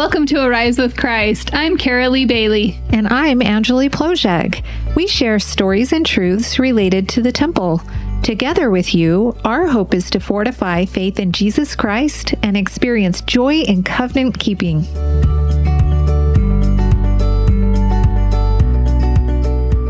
Welcome to Arise with Christ. I'm Carolee Bailey. And I'm Angeli Plojek. We share stories and truths related to the temple. Together with you, our hope is to fortify faith in Jesus Christ and experience joy in covenant keeping.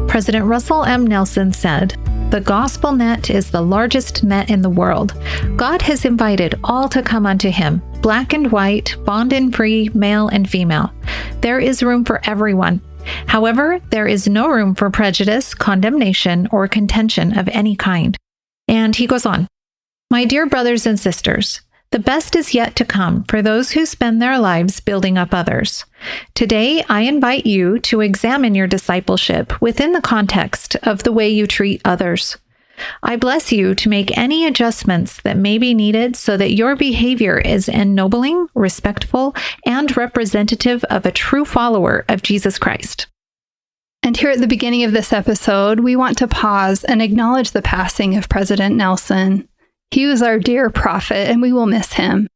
President Russell M. Nelson said, "The gospel net is the largest net in the world. God has invited all to come unto him, black and white, bond and free, male and female. There is room for everyone. However, there is no room for prejudice, condemnation, or contention of any kind." And he goes on, "My dear brothers and sisters, the best is yet to come for those who spend their lives building up others. Today, I invite you to examine your discipleship within the context of the way you treat others. I bless you to make any adjustments that may be needed so that your behavior is ennobling, respectful, and representative of a true follower of Jesus Christ." And here at the beginning of this episode, we want to pause and acknowledge the passing of President Nelson. He was our dear prophet, and we will miss him.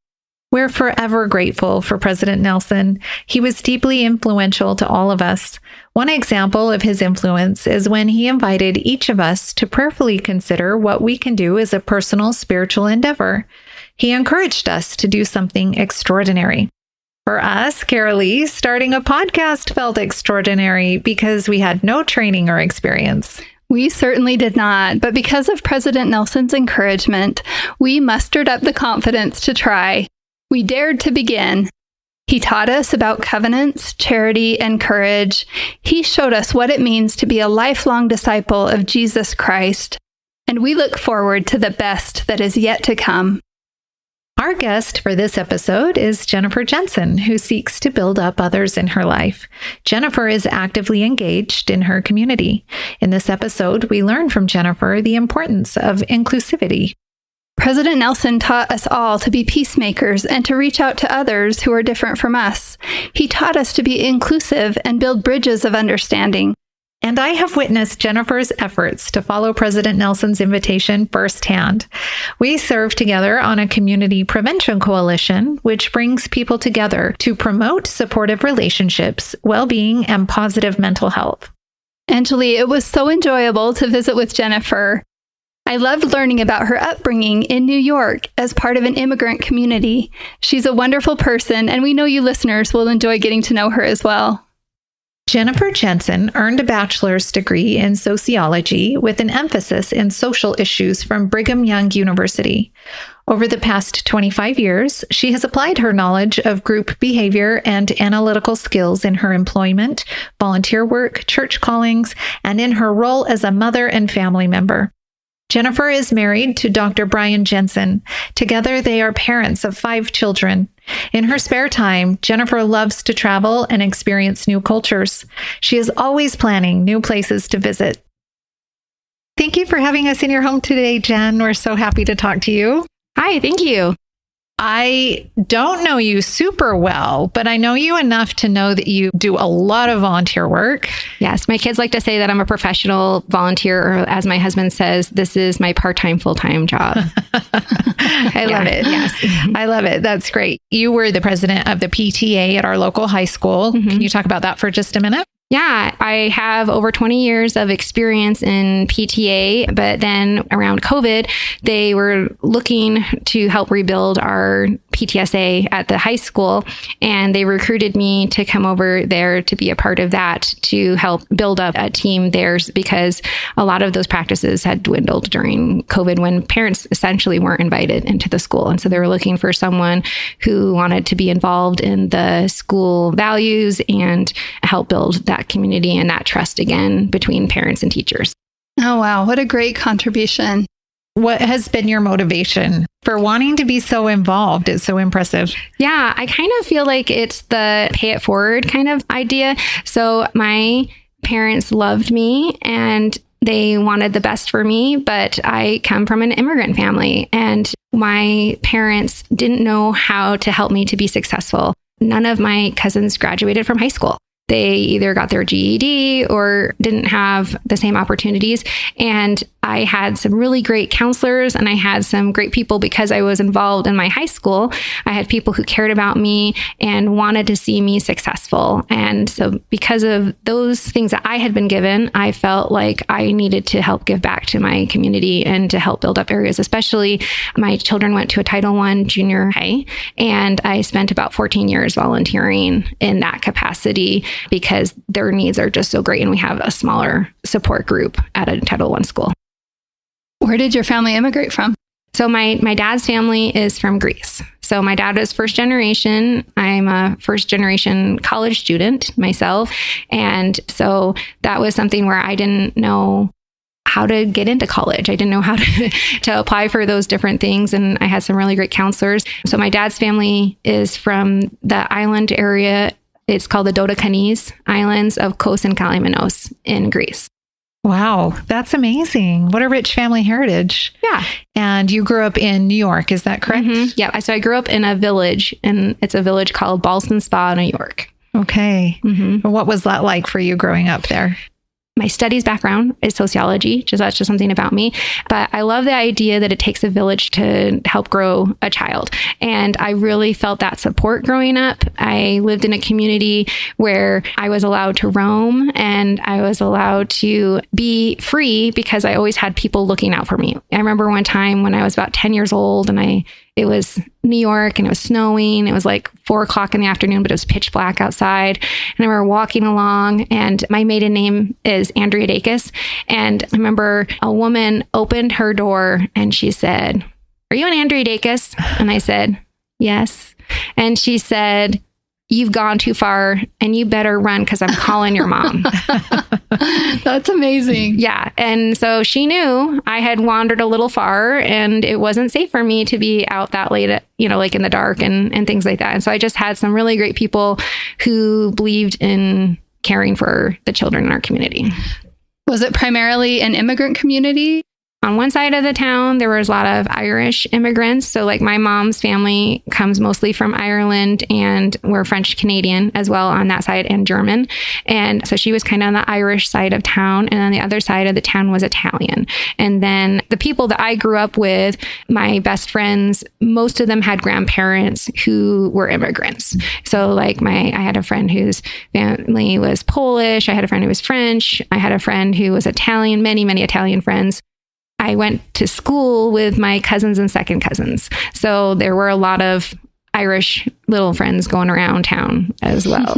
We're forever grateful for President Nelson. He was deeply influential to all of us. One example of his influence is when he invited each of us to prayerfully consider what we can do as a personal spiritual endeavor. He encouraged us to do something extraordinary. For us, Carolee, starting a podcast felt extraordinary because we had no training or experience. We certainly did not, but because of President Nelson's encouragement, we mustered up the confidence to try. We dared to begin. He taught us about covenants, charity, and courage. He showed us what it means to be a lifelong disciple of Jesus Christ, and we look forward to the best that is yet to come. Our guest for this episode is Jennifer Jensen, who seeks to build up others in her life. Jennifer is actively engaged in her community. In this episode, we learn from Jennifer the importance of inclusivity. President Nelson taught us all to be peacemakers and to reach out to others who are different from us. He taught us to be inclusive and build bridges of understanding. And I have witnessed Jennifer's efforts to follow President Nelson's invitation firsthand. We serve together on a community prevention coalition, which brings people together to promote supportive relationships, well-being, and positive mental health. Angeli, it was so enjoyable to visit with Jennifer. I loved learning about her upbringing in New York as part of an immigrant community. She's a wonderful person, and we know you listeners will enjoy getting to know her as well. Jennifer Jensen earned a bachelor's degree in sociology with an emphasis in social issues from Brigham Young University. Over the past 25 years, she has applied her knowledge of group behavior and analytical skills in her employment, volunteer work, church callings, and in her role as a mother and family member. Jennifer is married to Dr. Brigham Jensen. Together, they are parents of 5 children. In her spare time, Jennifer loves to travel and experience new cultures. She is always planning new places to visit. Thank you for having us in your home today, Jen. We're so happy to talk to you. Hi, thank you. I don't know you super well, but I know you enough to know that you do a lot of volunteer work. Yes, my kids like to say that I'm a professional volunteer, or as my husband says, this is my part-time, full-time job. I love it. Yes, I love it. That's great. You were the president of the PTA at our local high school. Mm-hmm. Can you talk about that for just a minute? Yeah, I have over 20 years of experience in PTA, but then around COVID, they were looking to help rebuild our PTSA at the high school, and they recruited me to come over there to be a part of that, to help build up a team there, because a lot of those practices had dwindled during COVID when parents essentially weren't invited into the school. And so they were looking for someone who wanted to be involved in the school values and help build that community and that trust again between parents and teachers. Oh, wow. What a great contribution. What has been your motivation for wanting to be so involved? It's so impressive. Yeah, I kind of feel like it's the pay it forward kind of idea. So my parents loved me and they wanted the best for me, but I come from an immigrant family and my parents didn't know how to help me to be successful. None of my cousins graduated from high school. They either got their GED or didn't have the same opportunities. And I had some really great counselors and I had some great people because I was involved in my high school. I had people who cared about me and wanted to see me successful. And so because of those things that I had been given, I felt like I needed to help give back to my community and to help build up areas. Especially my children went to a Title I junior high, and I spent about 14 years volunteering in that capacity because their needs are just so great. And we have a smaller support group at a Title I school. Where did your family immigrate from? So my dad's family is from Greece. So my dad was first generation. I'm a first generation college student myself. And so that was something where I didn't know how to get into college. I didn't know how to apply for those different things. And I had some really great counselors. So my dad's family is from the island area. It's called the Dodecanese Islands of Kos and Kalymnos in Greece. Wow, that's amazing. What a rich family heritage. Yeah. And you grew up in New York, is that correct? Mm-hmm. Yeah. So I grew up in a village, and it's a village called Ballston Spa, New York. Okay. Mm-hmm. What was that like for you growing up there? My studies background is sociology, that's just something about me. But I love the idea that it takes a village to help grow a child. And I really felt that support growing up. I lived in a community where I was allowed to roam and I was allowed to be free because I always had people looking out for me. I remember one time when I was about 10 years old and it was New York and it was snowing. It was like 4:00 in the afternoon, but it was pitch black outside. And I remember walking along, and my maiden name is Andrea Dacus. And I remember a woman opened her door and she said, "Are you an Andrea Dacus?" And I said, "Yes." And she said, "You've gone too far and you better run because I'm calling your mom." That's amazing. Yeah. And so she knew I had wandered a little far and it wasn't safe for me to be out that late, like in the dark and things like that. And so I just had some really great people who believed in caring for the children in our community. Was it primarily an immigrant community? On one side of the town, there was a lot of Irish immigrants. So like my mom's family comes mostly from Ireland, and we're French Canadian as well on that side, and German. And so she was kind of on the Irish side of town. And on the other side of the town was Italian. And then the people that I grew up with, my best friends, most of them had grandparents who were immigrants. So like I had a friend whose family was Polish. I had a friend who was French. I had a friend who was Italian, many, many Italian friends. I went to school with my cousins and second cousins. So there were a lot of Irish little friends going around town as well.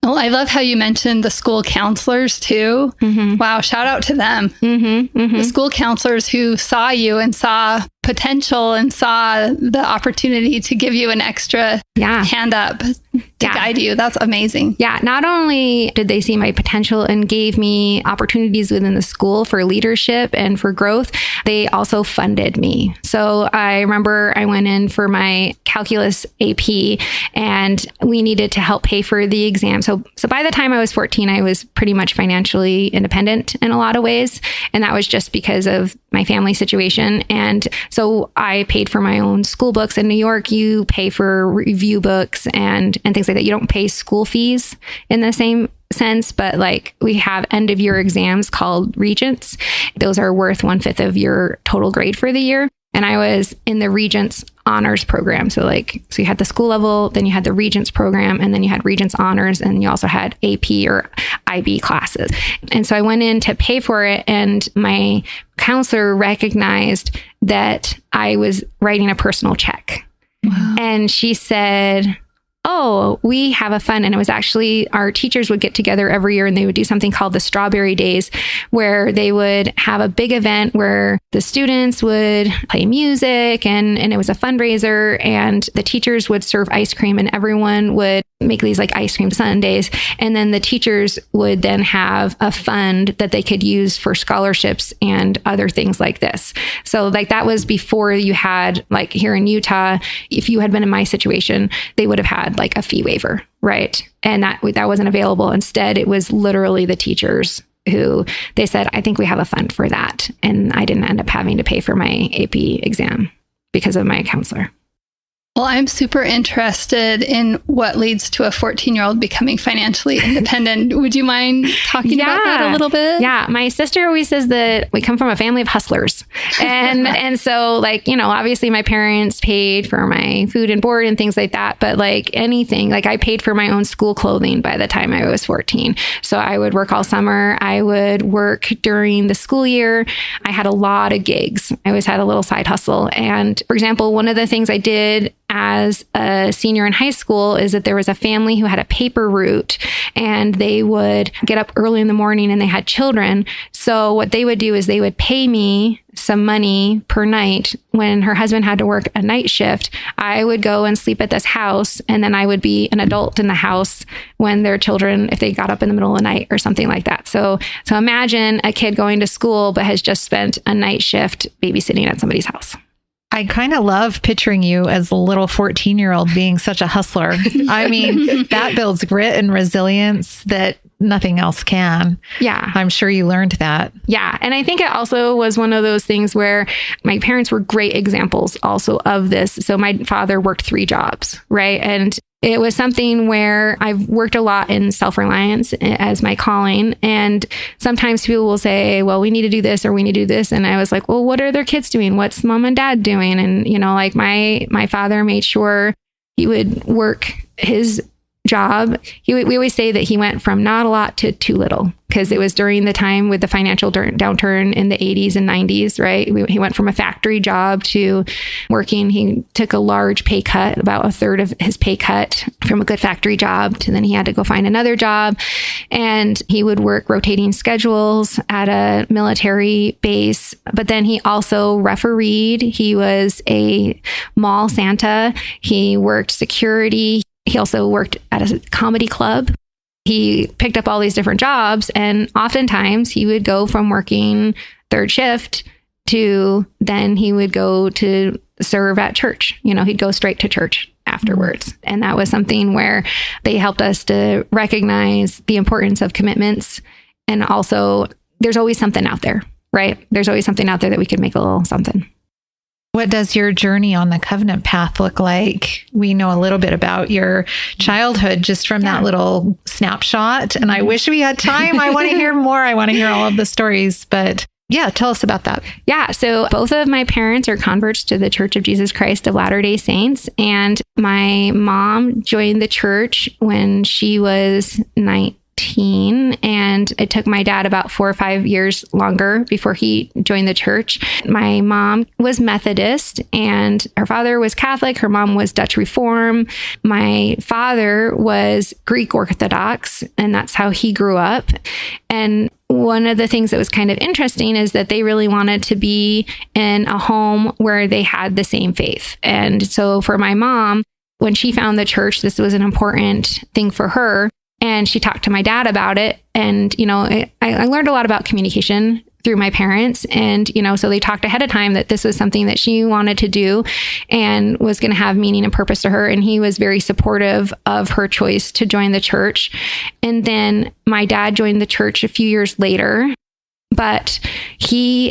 Well, I love how you mentioned the school counselors too. Mm-hmm. Wow. Shout out to them. Mm-hmm, mm-hmm. The school counselors who saw you and saw potential and saw the opportunity to give you an extra hand up to guide you. That's amazing. Yeah. Not only did they see my potential and gave me opportunities within the school for leadership and for growth, they also funded me. So I remember I went in for my calculus AP and we needed to help pay for the exam. So by the time I was 14, I was pretty much financially independent in a lot of ways. And that was just because of my family situation. And so I paid for my own school books. In New York, you pay for review books and things like that. You don't pay school fees in the same sense, but like we have end of year exams called regents. Those are worth 1/5 of your total grade for the year. And I was in the Regents Honors program. So you had the school level, then you had the Regents program, and then you had Regents Honors, and you also had AP or IB classes. And so I went in to pay for it, and my counselor recognized that I was writing a personal check. Wow. And she said, "Oh, we have a fund." And it was actually our teachers would get together every year and they would do something called the Strawberry Days, where they would have a big event where the students would play music and it was a fundraiser, and the teachers would serve ice cream and everyone would make these like ice cream sundaes. And then the teachers would then have a fund that they could use for scholarships and other things like this. So like that was before you had, like here in Utah, if you had been in my situation, they would have had like a fee waiver, right? And that wasn't available. Instead, it was literally the teachers who they said, "I think we have a fund for that." And I didn't end up having to pay for my AP exam because of my counselor. Well, I'm super interested in what leads to a 14-year-old becoming financially independent. Would you mind talking about that a little bit? Yeah. My sister always says that we come from a family of hustlers. And so like, obviously my parents paid for my food and board and things like that. But like anything, like I paid for my own school clothing by the time I was 14. So I would work all summer. I would work during the school year. I had a lot of gigs. I always had a little side hustle. And for example, one of the things I did as a senior in high school is that there was a family who had a paper route, and they would get up early in the morning and they had children. So what they would do is they would pay me some money per night. When her husband had to work a night shift, I would go and sleep at this house, and then I would be an adult in the house when their children, if they got up in the middle of the night or something like that. So imagine a kid going to school but has just spent a night shift babysitting at somebody's house. I kind of love picturing you as a little 14-year-old being such a hustler. I mean, that builds grit and resilience that nothing else can. Yeah. I'm sure you learned that. Yeah. And I think it also was one of those things where my parents were great examples also of this. So my father worked 3 jobs, right? And it was something where I've worked a lot in self-reliance as my calling. And sometimes people will say, well, we need to do this or we need to do this. And I was like, well, what are their kids doing? What's mom and dad doing? And, like my father made sure he would work his job. We always say that he went from not a lot to too little, because it was during the time with the financial downturn in the 80s and 90s, right? He went from a factory job to working. He took a large pay cut, about a third of his pay cut from a good factory job, to then he had to go find another job. And he would work rotating schedules at a military base. But then he also refereed. He was a mall Santa. He worked security. He also worked at a comedy club. He picked up all these different jobs, and oftentimes he would go from working third shift to then he would go to serve at church. He'd go straight to church afterwards. And that was something where they helped us to recognize the importance of commitments. And also, there's always something out there, right? There's always something out there that we could make a little something. What does your journey on the covenant path look like? We know a little bit about your childhood just from that little snapshot. And I wish we had time. I want to hear more. I want to hear all of the stories. But yeah, tell us about that. Yeah. So both of my parents are converts to the Church of Jesus Christ of Latter-day Saints. And my mom joined the church when she was 19. And it took my dad about 4 or 5 years longer before he joined the church. My mom was Methodist and her father was Catholic. Her mom was Dutch Reform. My father was Greek Orthodox, and that's how he grew up. And one of the things that was kind of interesting is that they really wanted to be in a home where they had the same faith. And so for my mom, when she found the church, this was an important thing for her. And she talked to my dad about it. And, I learned a lot about communication through my parents. And, so they talked ahead of time that this was something that she wanted to do and was going to have meaning and purpose to her. And he was very supportive of her choice to join the church. And then my dad joined the church a few years later. But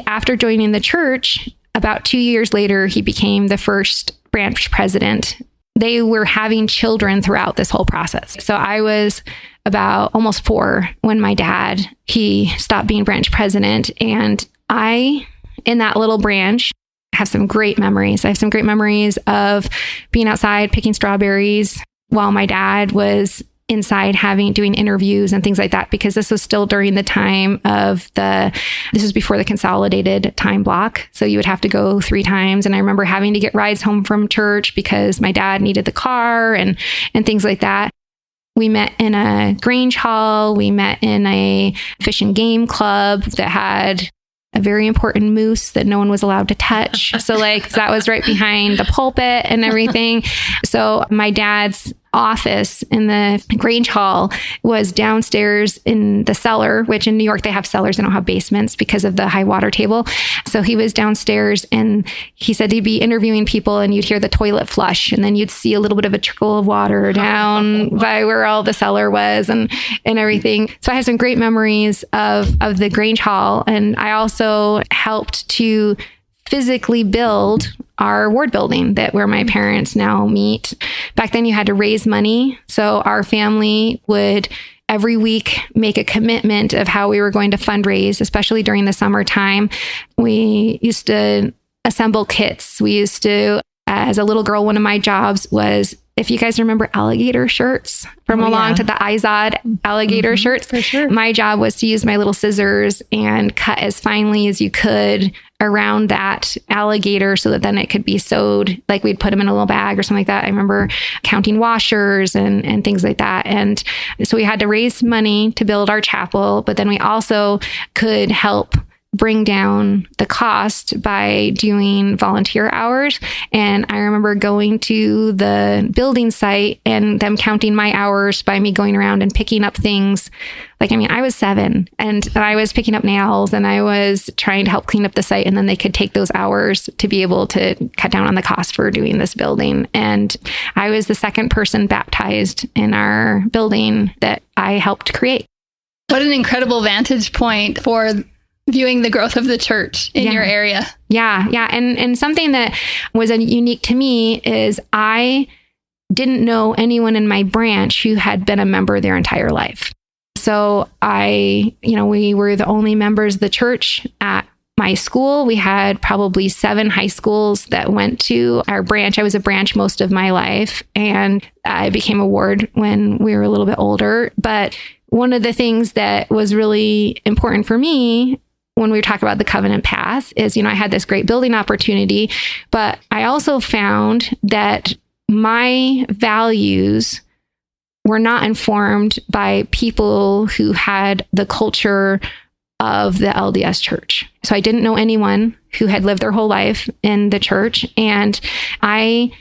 after joining the church, about 2 years later, he became the first branch president. They were having children throughout this whole process. So I was about almost 4 when my dad, he stopped being branch president. And I, in that little branch, have some great memories. I have some great memories of being outside picking strawberries while my dad was inside doing interviews and things like that, because this was still during the time of this was before the consolidated time block. So you would have to go 3 times. And I remember having to get rides home from church because my dad needed the car and things like that. We met in a Grange Hall. We met in a fish and game club that had a very important moose that no one was allowed to touch. So that was right behind the pulpit and everything. So my dad's office in the Grange Hall was downstairs in the cellar, which in New York, they have cellars. They don't have basements because of the high water table. So he was downstairs and he said he'd be interviewing people and you'd hear the toilet flush and then you'd see a little bit of a trickle of water down by where all the cellar was and everything. So I have some great memories of the Grange Hall. And I also helped to physically build our ward building where my parents now meet. Back then you had to raise money. So our family would every week make a commitment of how we were going to fundraise, especially during the summertime. We used to assemble kits. We used to, as a little girl, one of my jobs was, if you guys remember alligator shirts from along to the Izod alligator shirts, for sure. My job was to use my little scissors and cut as finely as you could around that alligator so that then it could be sewed, like we'd put them in a little bag or something like that. I remember counting washers and things like that. And so we had to raise money to build our chapel, but then we also could help bring down the cost by doing volunteer hours. And I remember going to the building site and them counting my hours by me going around and picking up things. I was 7 and I was picking up nails and I was trying to help clean up the site. And then they could take those hours to be able to cut down on the cost for doing this building. And I was the second person baptized in our building that I helped create. What an incredible vantage point for viewing the growth of the church in your area. Yeah. And something that was unique to me is I didn't know anyone in my branch who had been a member their entire life. So we were the only members of the church at my school. We had probably 7 high schools that went to our branch. I was a branch most of my life, and I became a ward when we were a little bit older. But one of the things that was really important for me when we talk about the covenant path is, I had this great building opportunity, but I also found that my values were not informed by people who had the culture of the LDS church. So I didn't know anyone who had lived their whole life in the church. And I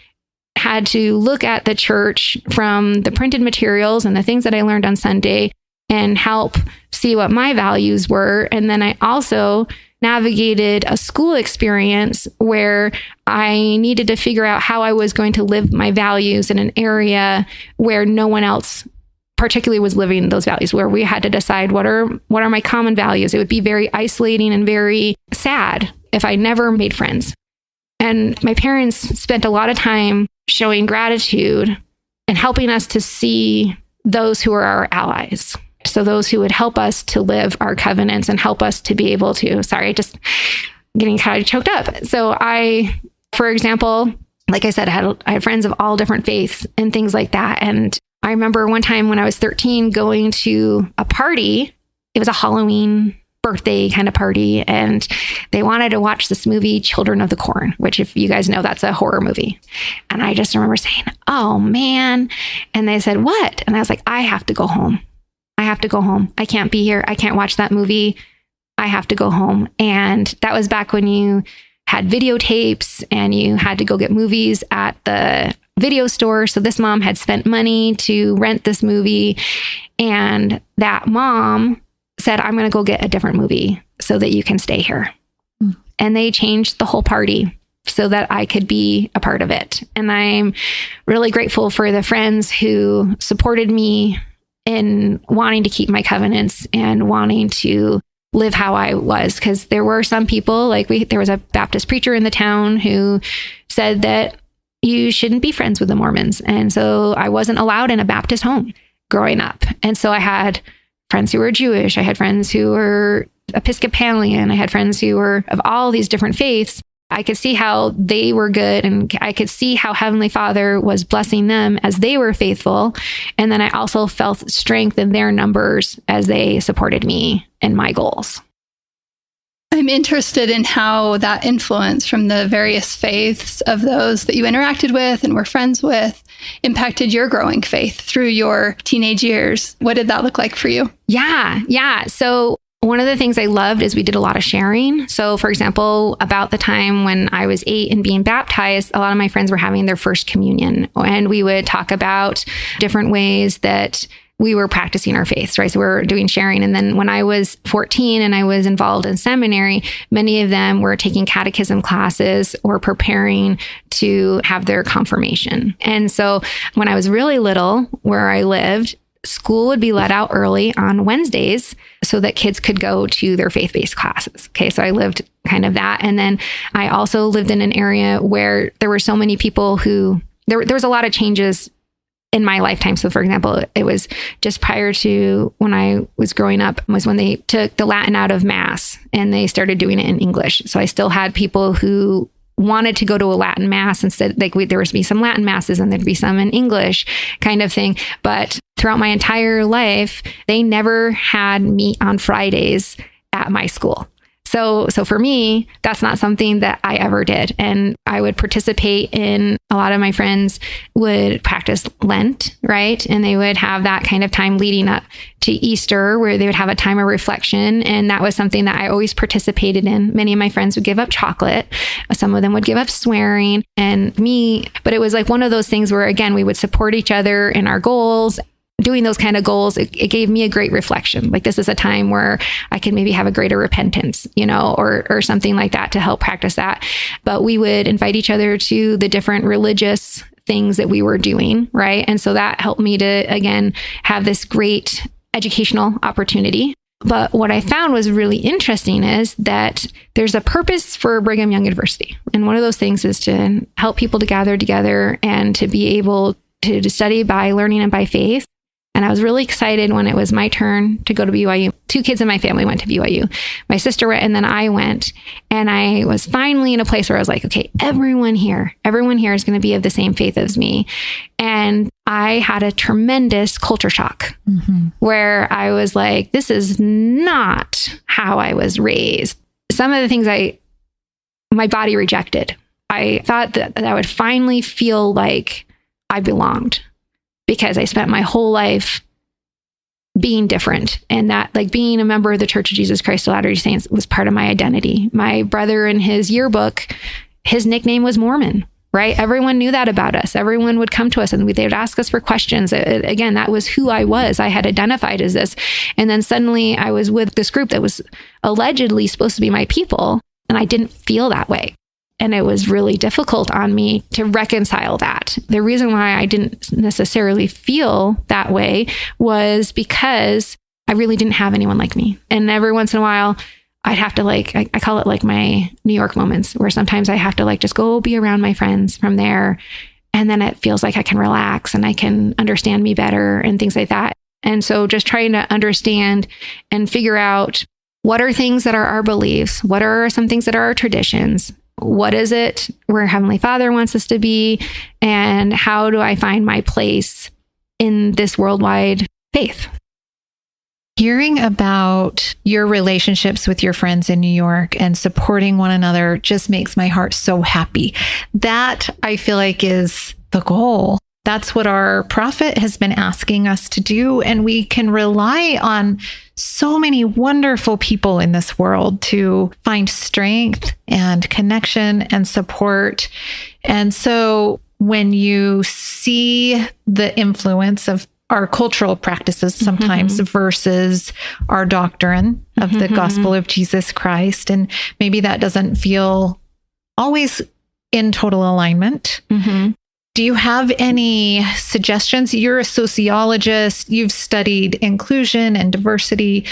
had to look at the church from the printed materials and the things that I learned on Sunday and help see what my values were. And then I also navigated a school experience where I needed to figure out how I was going to live my values in an area where no one else particularly was living those values, where we had to decide what are my common values. It would be very isolating and very sad if I never made friends. And my parents spent a lot of time showing gratitude and helping us to see those who are our allies. So those who would help us to live our covenants and help us to be able to, just getting kind of choked up. So I, for example, like I said, I had friends of all different faiths and things like that. And I remember one time when I was 13 going to a party. It was a Halloween birthday kind of party. And they wanted to watch this movie, Children of the Corn, which if you guys know, that's a horror movie. And I just remember saying, oh man. And they said, what? And I was like, I have to go home. I have to go home. I can't be here. I can't watch that movie. I have to go home. And that was back when you had videotapes and you had to go get movies at the video store. So this mom had spent money to rent this movie. And that mom said, I'm going to go get a different movie so that you can stay here. And they changed the whole party so that I could be a part of it. And I'm really grateful for the friends who supported me in wanting to keep my covenants and wanting to live how I was. Because there were some people, there was a Baptist preacher in the town who said that you shouldn't be friends with the Mormons. And so I wasn't allowed in a Baptist home growing up. And so I had friends who were Jewish. I had friends who were Episcopalian. I had friends who were of all these different faiths. I could see how they were good, and I could see how Heavenly Father was blessing them as they were faithful. And then I also felt strength in their numbers as they supported me and my goals. I'm interested in how that influence from the various faiths of those that you interacted with and were friends with impacted your growing faith through your teenage years. What did that look like for you? Yeah. So one of the things I loved is we did a lot of sharing. So for example, about the time when I was 8 and being baptized, a lot of my friends were having their first communion, and we would talk about different ways that we were practicing our faiths, right? So we were doing sharing. And then when I was 14 and I was involved in seminary, many of them were taking catechism classes or preparing to have their confirmation. And so when I was really little, where I lived, school would be let out early on Wednesdays so that kids could go to their faith-based classes. Okay, so I lived kind of that. And then I also lived in an area where there were so many people who, there was a lot of changes in my lifetime. So for example, it was just prior to when I was growing up was when they took the Latin out of Mass and they started doing it in English. So I still had people who wanted to go to a Latin Mass instead, like there would be some Latin Masses and there'd be some in English kind of thing. But throughout my entire life, they never had meat on Fridays at my school. So for me, that's not something that I ever did. And I would participate in, a lot of my friends would practice Lent, right? And they would have that kind of time leading up to Easter where they would have a time of reflection. And that was something that I always participated in. Many of my friends would give up chocolate. Some of them would give up swearing and me. But it was like one of those things where, again, we would support each other in our goals. Doing those kind of goals, it gave me a great reflection. Like this is a time where I can maybe have a greater repentance, or something like that to help practice that. But we would invite each other to the different religious things that we were doing, right? And so that helped me to, again, have this great educational opportunity. But what I found was really interesting is that there's a purpose for Brigham Young University. And one of those things is to help people to gather together and to be able to study by learning and by faith. And I was really excited when it was my turn to go to BYU. 2 kids in my family went to BYU. My sister went, and then I went. And I was finally in a place where I was like, okay, everyone here is going to be of the same faith as me. And I had a tremendous culture shock where I was like, this is not how I was raised. Some of the things my body rejected. I thought that I would finally feel like I belonged, because I spent my whole life being different, and that like being a member of the Church of Jesus Christ of Latter-day Saints was part of my identity. My brother in his yearbook, his nickname was Mormon, right? Everyone knew that about us. Everyone would come to us and they would ask us for questions. Again, that was who I was. I had identified as this. And then suddenly I was with this group that was allegedly supposed to be my people, and I didn't feel that way. And it was really difficult on me to reconcile that. The reason why I didn't necessarily feel that way was because I really didn't have anyone like me. And every once in a while, I'd have to I call it like my New York moments, where sometimes I have to just go be around my friends from there. And then it feels like I can relax and I can understand me better and things like that. And so just trying to understand and figure out what are things that are our beliefs? What are some things that are our traditions? What is it where Heavenly Father wants us to be? And how do I find my place in this worldwide faith? Hearing about your relationships with your friends in New York and supporting one another just makes my heart so happy. That I feel like is the goal. That's what our prophet has been asking us to do. And we can rely on so many wonderful people in this world to find strength and connection and support. And so when you see the influence of our cultural practices sometimes versus our doctrine of the gospel of Jesus Christ, and maybe that doesn't feel always in total alignment. Do you have any suggestions? You're a sociologist. You've studied inclusion and diversity.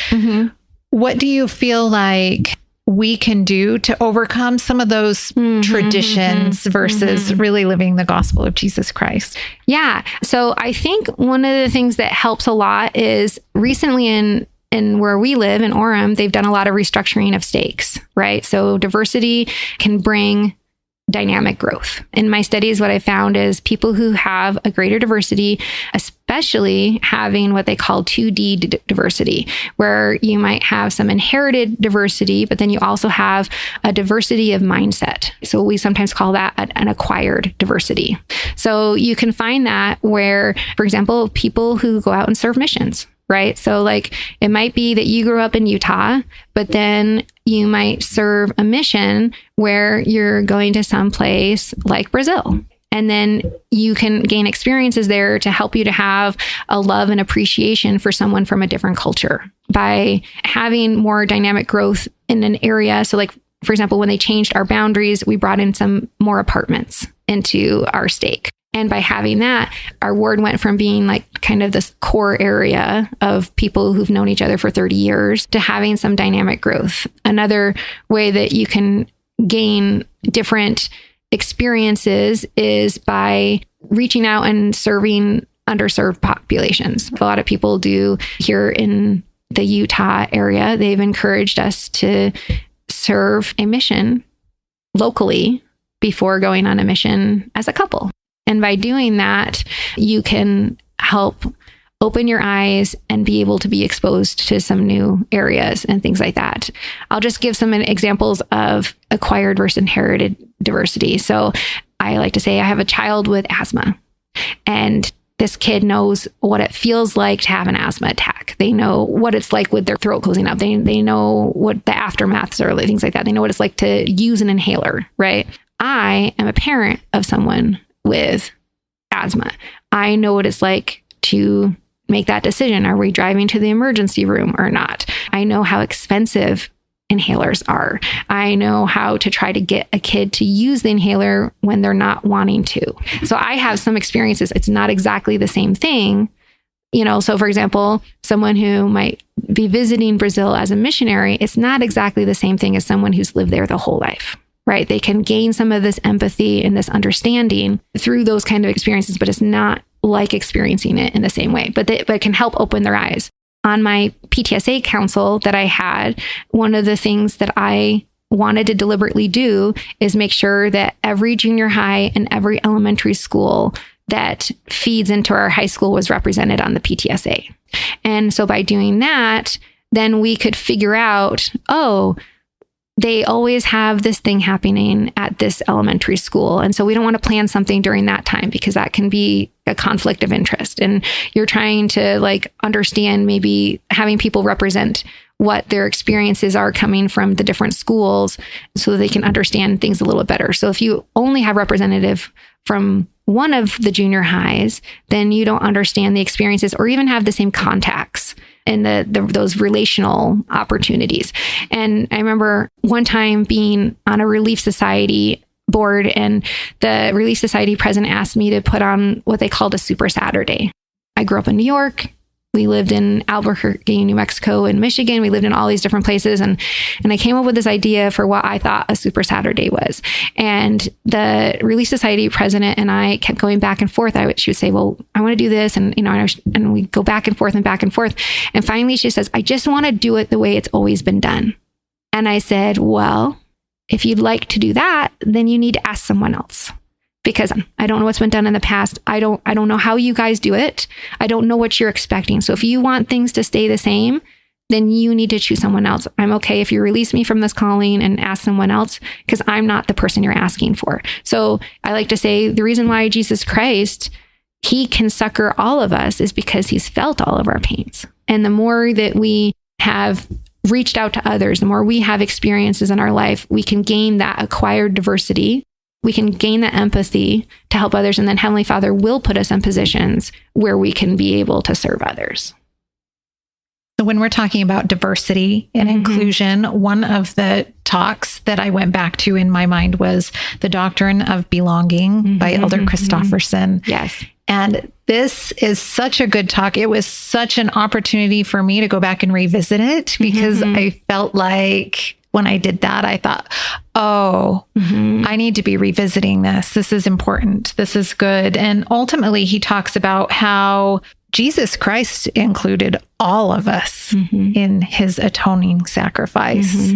What do you feel like we can do to overcome some of those traditions versus really living the gospel of Jesus Christ? Yeah. So I think one of the things that helps a lot is recently in where we live in Orem, they've done a lot of restructuring of stakes, right? So diversity can bring dynamic growth. In my studies, what I found is people who have a greater diversity, especially having what they call 2D diversity, where you might have some inherited diversity, but then you also have a diversity of mindset. So we sometimes call that an acquired diversity. So you can find that where, for example, people who go out and serve missions, right? So it might be that you grew up in Utah, but then you might serve a mission where you're going to some place like Brazil. And then you can gain experiences there to help you to have a love and appreciation for someone from a different culture by having more dynamic growth in an area. So for example, when they changed our boundaries, we brought in some more apartments into our stake. And by having that, our ward went from being like kind of this core area of people who've known each other for 30 years to having some dynamic growth. Another way that you can gain different experiences is by reaching out and serving underserved populations. A lot of people do here in the Utah area. They've encouraged us to serve a mission locally before going on a mission as a couple. And by doing that, you can help open your eyes and be able to be exposed to some new areas and things like that. I'll just give some examples of acquired versus inherited diversity. So I like to say I have a child with asthma, and this kid knows what it feels like to have an asthma attack. They know what it's like with their throat closing up. They know what the aftermaths are, things like that. They know what it's like to use an inhaler, right? I am a parent of someone with asthma. I know what it's like to make that decision. Are we driving to the emergency room or not? I know how expensive inhalers are. I know how to try to get a kid to use the inhaler when they're not wanting to. So I have some experiences. It's not exactly the same thing. So for example, someone who might be visiting Brazil as a missionary, it's not exactly the same thing as someone who's lived there the whole life. Right? They can gain some of this empathy and this understanding through those kind of experiences, but it's not like experiencing it in the same way, but it can help open their eyes. On my PTSA council that I had, one of the things that I wanted to deliberately do is make sure that every junior high and every elementary school that feeds into our high school was represented on the PTSA. And so by doing that, then we could figure out, they always have this thing happening at this elementary school. And so we don't want to plan something during that time because that can be a conflict of interest. And you're trying to understand maybe having people represent what their experiences are coming from the different schools so they can understand things a little bit better. So if you only have representative from one of the junior highs, then you don't understand the experiences or even have the same contacts and those relational opportunities. And I remember one time being on a Relief Society board, and the Relief Society president asked me to put on what they called a Super Saturday. I grew up in New York. We lived in Albuquerque, New Mexico, and Michigan. We lived in all these different places. And I came up with this idea for what I thought a Super Saturday was. And the Relief Society president and I kept going back and forth. She would say, well, I want to do this. And we go back and forth and back and forth. And finally she says, I just want to do it the way it's always been done. And I said, well, if you'd like to do that, then you need to ask someone else. Because I don't know what's been done in the past. I don't know how you guys do it. I don't know what you're expecting. So if you want things to stay the same, then you need to choose someone else. I'm okay if you release me from this calling and ask someone else, because I'm not the person you're asking for. So I like to say the reason why Jesus Christ, he can succor all of us is because he's felt all of our pains. And the more that we have reached out to others, the more we have experiences in our life, we can gain that acquired diversity. We can gain that empathy to help others. And then Heavenly Father will put us in positions where we can be able to serve others. So when we're talking about diversity and inclusion, one of the talks that I went back to in my mind was The Doctrine of Belonging by Elder Christofferson. Yes. And this is such a good talk. It was such an opportunity for me to go back and revisit it because I felt like when I did that, I thought, I need to be revisiting this. This is important. This is good. And ultimately, he talks about how Jesus Christ included all of us in his atoning sacrifice.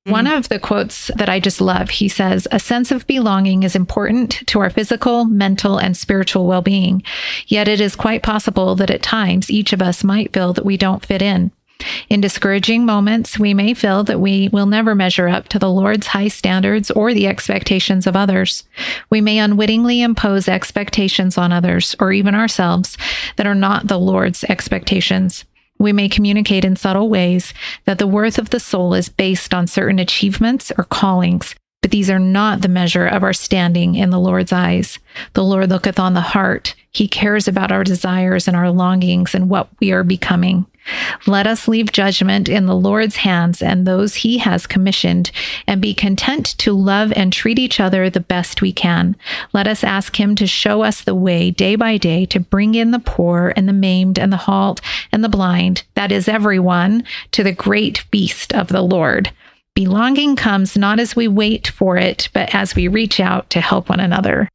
One of the quotes that I just love, he says, a sense of belonging is important to our physical, mental, and spiritual well-being. Yet it is quite possible that at times each of us might feel that we don't fit in. In discouraging moments, we may feel that we will never measure up to the Lord's high standards or the expectations of others. We may unwittingly impose expectations on others or even ourselves that are not the Lord's expectations. We may communicate in subtle ways that the worth of the soul is based on certain achievements or callings, but these are not the measure of our standing in the Lord's eyes. The Lord looketh on the heart. He cares about our desires and our longings and what we are becoming. Let us leave judgment in the Lord's hands and those he has commissioned, and be content to love and treat each other the best we can. Let us ask him to show us the way day by day to bring in the poor and the maimed and the halt and the blind, that is everyone, to the great feast of the Lord. Belonging comes not as we wait for it, but as we reach out to help one another.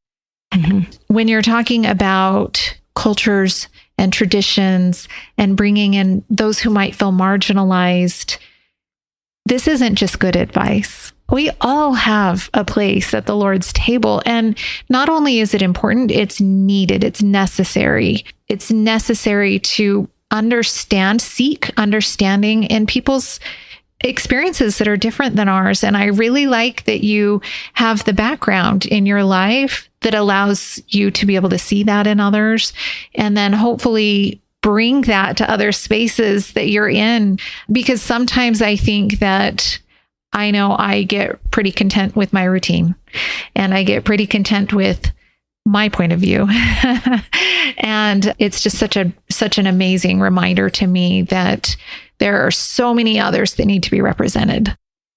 Mm-hmm. When you're talking about cultures and traditions and bringing in those who might feel marginalized, this isn't just good advice. We all have a place at the Lord's table. And not only is it important, it's needed. It's necessary. It's necessary to seek understanding in people's experiences that are different than ours. And I really like that you have the background in your life that allows you to be able to see that in others, and then hopefully bring that to other spaces that you're in. Because sometimes I think that I know I get pretty content with my routine, and I get pretty content with my point of view. And it's just such an amazing reminder to me that there are so many others that need to be represented.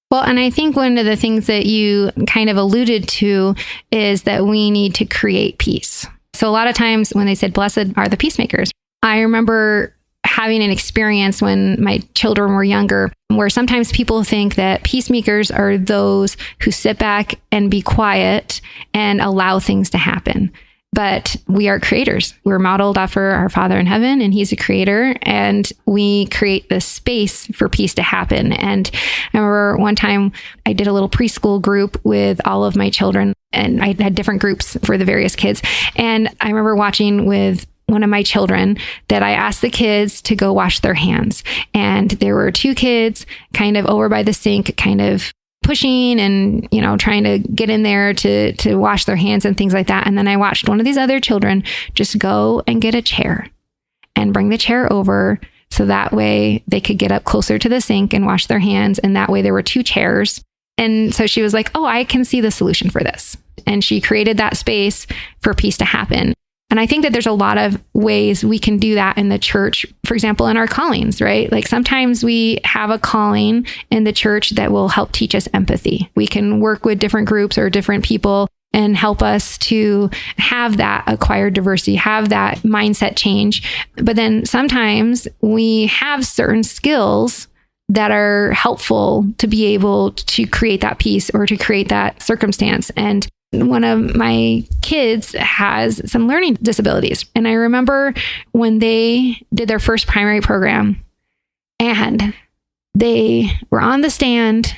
Well, and I think one of the things that you kind of alluded to is that we need to create peace. So a lot of times when they said, blessed are the peacemakers, I remember having an experience when my children were younger, where sometimes people think that peacemakers are those who sit back and be quiet and allow things to happen. But we are creators. We're modeled after our Father in heaven, and he's a creator, and we create this space for peace to happen. And I remember one time I did a little preschool group with all of my children, and I had different groups for the various kids. And I remember watching with one of my children that I asked the kids to go wash their hands. And there were two kids kind of over by the sink, kind of pushing and, trying to get in there to wash their hands and things like that. And then I watched one of these other children just go and get a chair and bring the chair over, so that way they could get up closer to the sink and wash their hands. And that way there were two chairs. And so she was like, oh, I can see the solution for this. And she created that space for peace to happen. And I think that there's a lot of ways we can do that in the church, for example, in our callings, right? Like sometimes we have a calling in the church that will help teach us empathy. We can work with different groups or different people and help us to have that acquired diversity, have that mindset change. But then sometimes we have certain skills that are helpful to be able to create that peace or to create that circumstance. And one of my kids has some learning disabilities. And I remember when they did their first primary program and they were on the stand,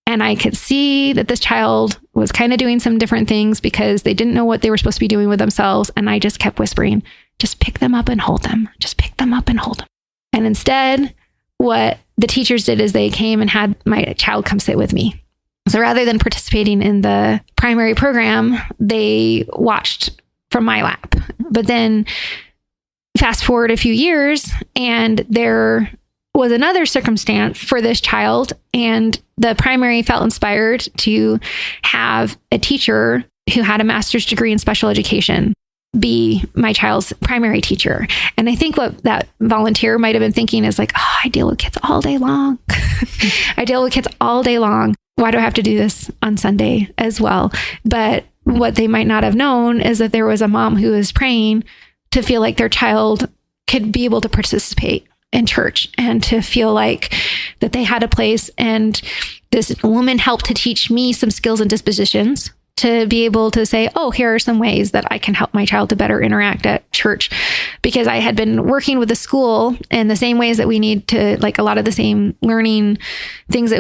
and I could see that this child was kind of doing some different things because they didn't know what they were supposed to be doing with themselves. And I just kept whispering, just pick them up and hold them. Just pick them up and hold them. And instead, what the teachers did is they came and had my child come sit with me. So rather than participating in the primary program, they watched from my lap. But then fast forward a few years, and there was another circumstance for this child, and the primary felt inspired to have a teacher who had a master's degree in special education be my child's primary teacher. And I think what that volunteer might have been thinking is like, oh, I deal with kids all day long. I deal with kids all day long. Why do I have to do this on Sunday as well? But what they might not have known is that there was a mom who was praying to feel like their child could be able to participate in church and to feel like that they had a place. And this woman helped to teach me some skills and dispositions to be able to say, oh, here are some ways that I can help my child to better interact at church. Because I had been working with the school in the same ways that we need to, like a lot of the same learning things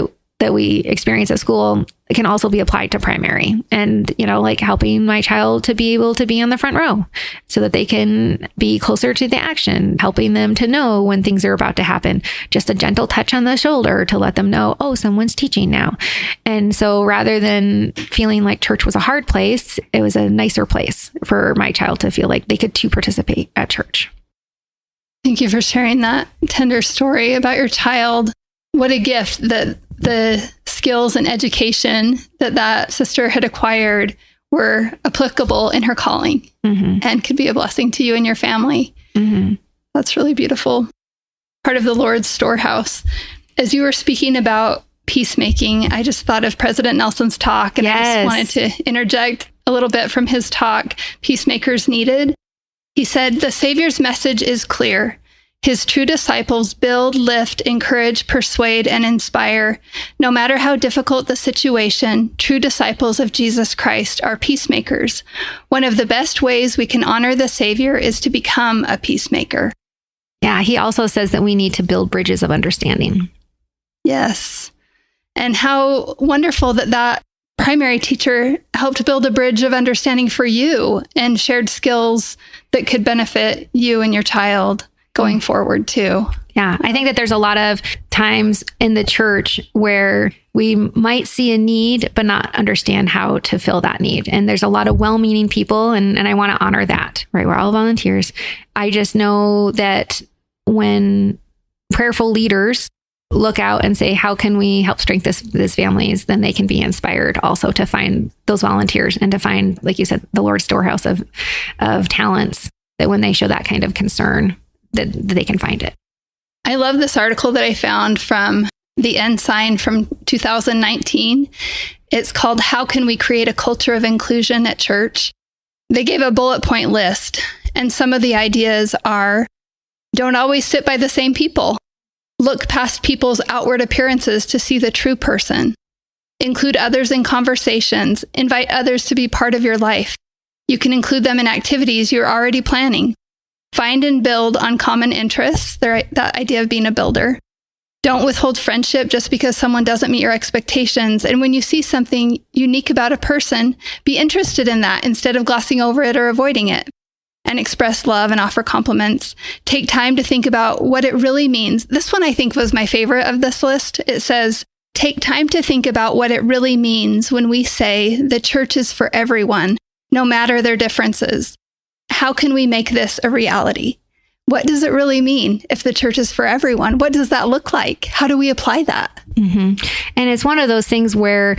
that we experience at school can also be applied to primary. And, like helping my child to be able to be on the front row so that they can be closer to the action, helping them to know when things are about to happen, just a gentle touch on the shoulder to let them know, oh, someone's teaching now. And so rather than feeling like church was a hard place, it was a nicer place for my child to feel like they could too participate at church. Thank you for sharing that tender story about your child. What a gift that the skills and education that sister had acquired were applicable in her calling and could be a blessing to you and your family. Mm-hmm. That's really beautiful. part of the Lord's storehouse. As you were speaking about peacemaking, I just thought of President Nelson's talk, and I just wanted to interject a little bit from his talk, Peacemakers Needed. He said, the Savior's message is clear. His true disciples build, lift, encourage, persuade, and inspire. No matter how difficult the situation, true disciples of Jesus Christ are peacemakers. One of the best ways we can honor the Savior is to become a peacemaker. Yeah, he also says that we need to build bridges of understanding. Yes. And how wonderful that that primary teacher helped build a bridge of understanding for you and shared skills that could benefit you and your child going forward too. Yeah, I think that there's a lot of times in the church where we might see a need, but not understand how to fill that need. And there's a lot of well-meaning people, and I want to honor that, right? We're all volunteers. I just know that when prayerful leaders look out and say, how can we help strengthen this families, then they can be inspired also to find those volunteers and to find, like you said, the Lord's storehouse of talents, that when they show that kind of concern, that they can find it. I love this article that I found from the Ensign from 2019. It's called, How Can We Create a Culture of Inclusion at Church? They gave a bullet point list, and some of the ideas are, don't always sit by the same people. Look past people's outward appearances to see the true person. Include others in conversations. Invite others to be part of your life. You can include them in activities you're already planning. Find and build on common interests, that idea of being a builder. Don't withhold friendship just because someone doesn't meet your expectations. And when you see something unique about a person, be interested in that instead of glossing over it or avoiding it. And express love and offer compliments. Take time to think about what it really means. This one I think was my favorite of this list. It says, take time to think about what it really means when we say the church is for everyone, no matter their differences. How can we make this a reality? What does it really mean if the church is for everyone? What does that look like? How do we apply that? Mm-hmm. And it's one of those things where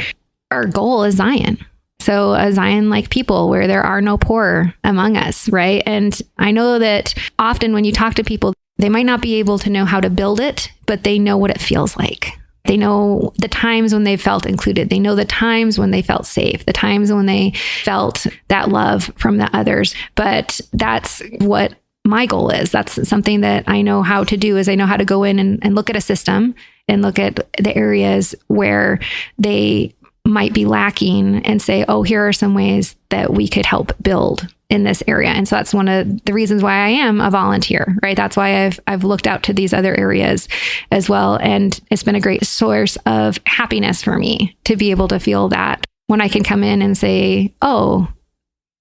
our goal is Zion. So a Zion-like people where there are no poor among us, right? And I know that often when you talk to people, they might not be able to know how to build it, but they know what it feels like. They know the times when they felt included. They know the times when they felt safe, the times when they felt that love from the others. But that's what my goal is. That's something that I know how to do, is I know how to go in and look at a system and look at the areas where they might be lacking and say, oh, here are some ways that we could help build in this area. And so that's one of the reasons why I am a volunteer, right? That's why I've looked out to these other areas as well. And it's been a great source of happiness for me to be able to feel that when I can come in and say, oh,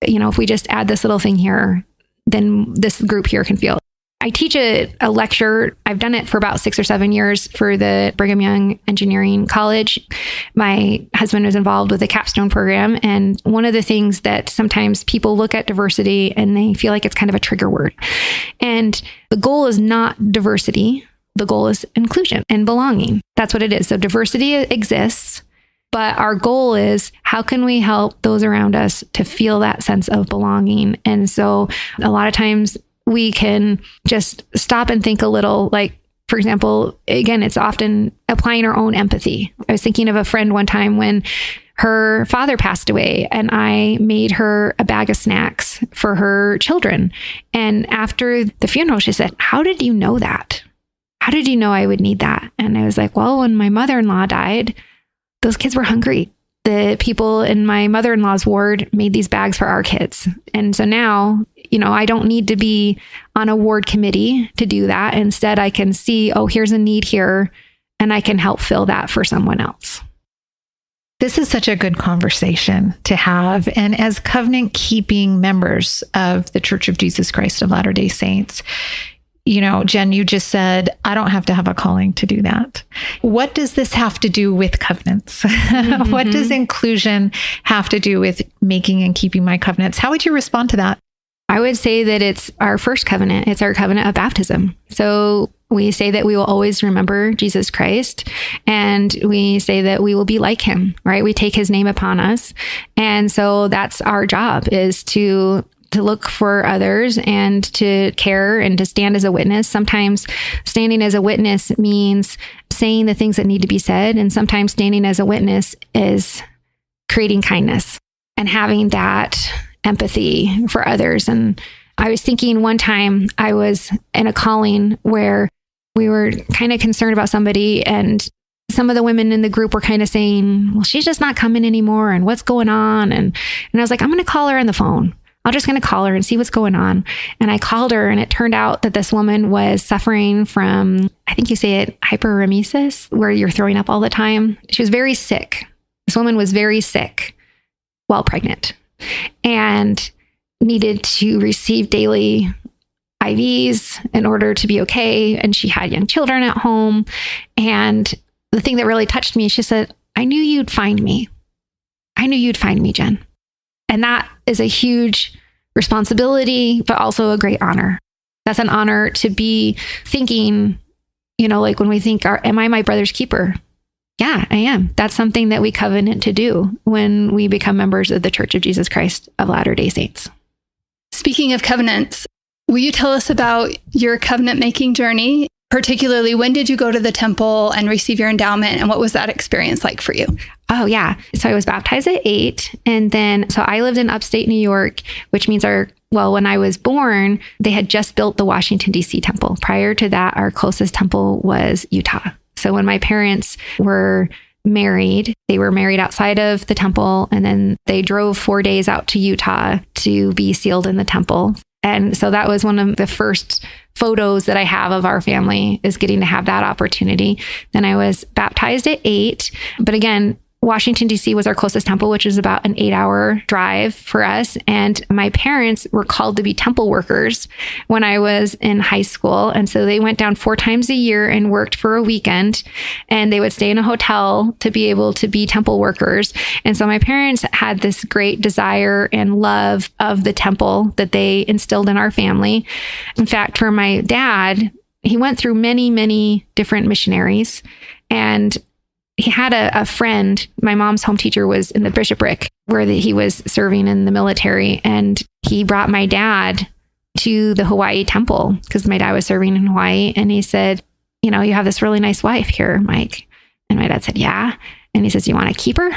if we just add this little thing here, then this group here can feel. I teach a lecture. I've done it for about 6 or 7 years for the Brigham Young Engineering College. My husband was involved with the capstone program. And one of the things that sometimes people look at diversity and they feel like it's kind of a trigger word. And the goal is not diversity. The goal is inclusion and belonging. That's what it is. So diversity exists, but our goal is, how can we help those around us to feel that sense of belonging? And so a lot of times we can just stop and think a little, like, for example, again, it's often applying our own empathy. I was thinking of a friend one time when her father passed away, and I made her a bag of snacks for her children. And after the funeral, she said, how did you know that? How did you know I would need that? And I was like, well, when my mother-in-law died, those kids were hungry. The people in my mother-in-law's ward made these bags for our kids. And so now, I don't need to be on a ward committee to do that. Instead, I can see, oh, here's a need here, and I can help fill that for someone else. This is such a good conversation to have. And as covenant-keeping members of the Church of Jesus Christ of Latter-day Saints, Jen, you just said, I don't have to have a calling to do that. What does this have to do with covenants? Mm-hmm. What does inclusion have to do with making and keeping my covenants? How would you respond to that? I would say that it's our first covenant. It's our covenant of baptism. So we say that we will always remember Jesus Christ, and we say that we will be like him, right? We take his name upon us. And so that's our job, is to to look for others and to care and to stand as a witness. Sometimes standing as a witness means saying the things that need to be said. And sometimes standing as a witness is creating kindness and having that empathy for others. And I was thinking one time I was in a calling where we were kind of concerned about somebody, and some of the women in the group were kind of saying, well, she's just not coming anymore. And what's going on? And I was like, I'm going to call her on the phone. I'm just going to call her and see what's going on. And I called her, and it turned out that this woman was suffering from, I think you say it, hyperemesis, where you're throwing up all the time. She was very sick. This woman was very sick while pregnant and needed to receive daily IVs in order to be okay. And she had young children at home. And the thing that really touched me, she said, I knew you'd find me. I knew you'd find me, Jen. And that is a huge responsibility, but also a great honor. That's an honor to be thinking, like when we think, am I my brother's keeper? Yeah, I am. That's something that we covenant to do when we become members of the Church of Jesus Christ of Latter-day Saints. Speaking of covenants, will you tell us about your covenant-making journey? Particularly, when did you go to the temple and receive your endowment, and what was that experience like for you? Oh, yeah. So I was baptized at 8. And then, so I lived in upstate New York, which means when I was born, they had just built the Washington, D.C. temple. Prior to that, our closest temple was Utah. So when my parents were married, they were married outside of the temple, and then they drove 4 days out to Utah to be sealed in the temple. And so that was one of the first photos that I have of our family, is getting to have that opportunity. Then I was baptized at 8. But again, Washington, D.C. was our closest temple, which is about an 8-hour drive for us. And my parents were called to be temple workers when I was in high school. And so they went down 4 times a year and worked for a weekend, and they would stay in a hotel to be able to be temple workers. And so my parents had this great desire and love of the temple that they instilled in our family. In fact, for my dad, he went through many, many different missionaries, and he had a friend. My mom's home teacher was in the bishopric where he was serving in the military. And he brought my dad to the Hawaii temple because my dad was serving in Hawaii. And he said, you have this really nice wife here, Mike. And my dad said, yeah. And he says, you want to keep her?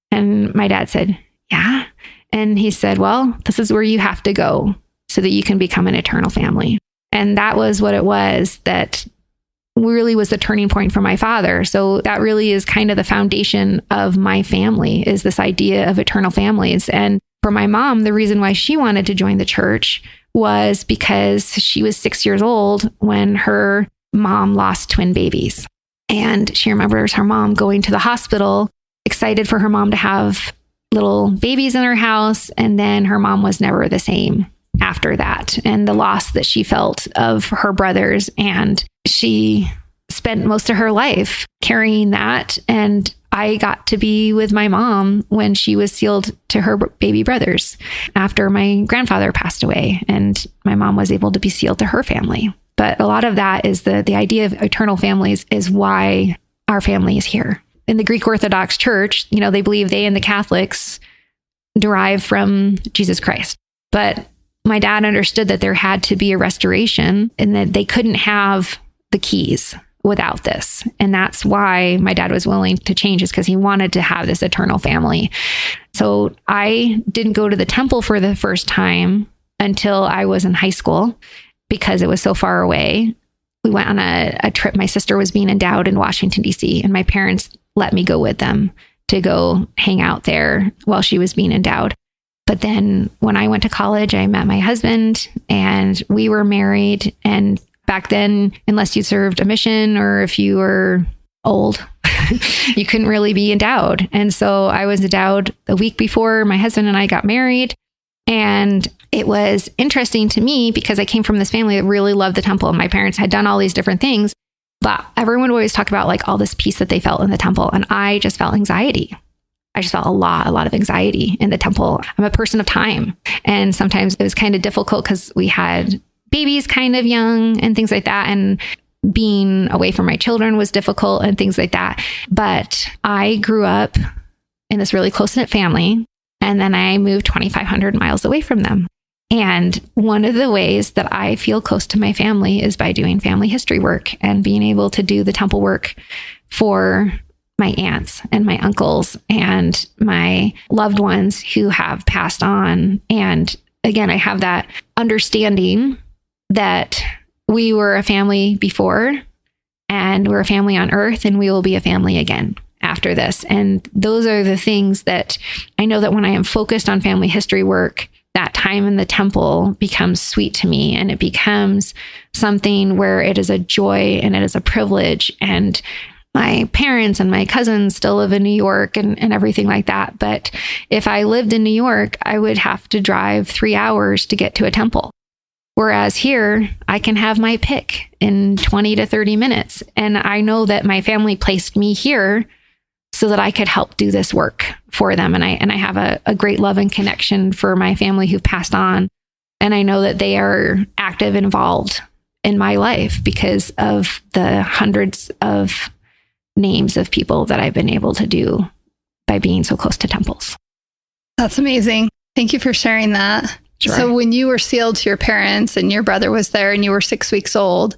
And my dad said, yeah. And he said, well, this is where you have to go so that you can become an eternal family. And that was what it was that really was the turning point for my father. So that really is kind of the foundation of my family, is this idea of eternal families. And for my mom, the reason why she wanted to join the church was because she was 6 years old when her mom lost twin babies. And she remembers her mom going to the hospital, excited for her mom to have little babies in her house. And then her mom was never the same after that, and the loss that she felt of her brothers. And she spent most of her life carrying that. And I got to be with my mom when she was sealed to her baby brothers after my grandfather passed away, and my mom was able to be sealed to her family. But a lot of that is the idea of eternal families is why our family is here. In the Greek Orthodox Church, they believe they and the Catholics derive from Jesus Christ. But my dad understood that there had to be a restoration and that they couldn't have the keys without this. And that's why my dad was willing to change, is because he wanted to have this eternal family. So I didn't go to the temple for the first time until I was in high school because it was so far away. We went on a trip. My sister was being endowed in Washington, D.C., and my parents let me go with them to go hang out there while she was being endowed. But then when I went to college, I met my husband and we were married. And back then, unless you served a mission or if you were old, you couldn't really be endowed. And so I was endowed a week before my husband and I got married. And it was interesting to me because I came from this family that really loved the temple. My parents had done all these different things, but everyone would always talk about like all this peace that they felt in the temple. And I just felt anxiety. I just felt a lot of anxiety in the temple. I'm a person of time. And sometimes it was kind of difficult because we had babies kind of young and things like that. And being away from my children was difficult and things like that. But I grew up in this really close-knit family. And then I moved 2,500 miles away from them. And one of the ways that I feel close to my family is by doing family history work and being able to do the temple work for my aunts and my uncles and my loved ones who have passed on. And again, I have that understanding that we were a family before and we're a family on earth and we will be a family again after this. And those are the things that I know that when I am focused on family history work, that time in the temple becomes sweet to me, and it becomes something where it is a joy and it is a privilege. And my parents and my cousins still live in New York and everything like that. But if I lived in New York, I would have to drive 3 hours to get to a temple. Whereas here, I can have my pick in 20 to 30 minutes. And I know that my family placed me here so that I could help do this work for them. And I have a great love and connection for my family who've passed on. And I know that they are active and involved in my life because of the hundreds of names of people that I've been able to do by being so close to temples. That's amazing. Thank you for sharing that. Sure. So when you were sealed to your parents and your brother was there and you were 6 weeks old,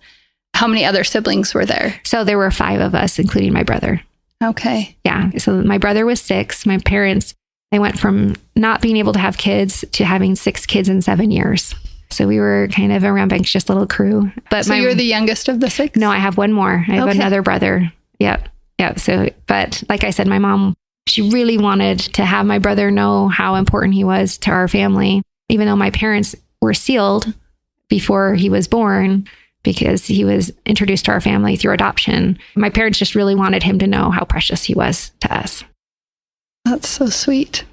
how many other siblings were there? So there were 5 of us, including my brother. Okay. Yeah. So my brother was 6. My parents, they went from not being able to have kids to having 6 kids in 7 years. So we were kind of a rambunctious little crew. But so you're the youngest of the 6? No, I have one more. I have another brother. Yep. So, but like I said, my mom, she really wanted to have my brother know how important he was to our family, even though my parents were sealed before he was born because he was introduced to our family through adoption. My parents just really wanted him to know how precious he was to us. That's so sweet.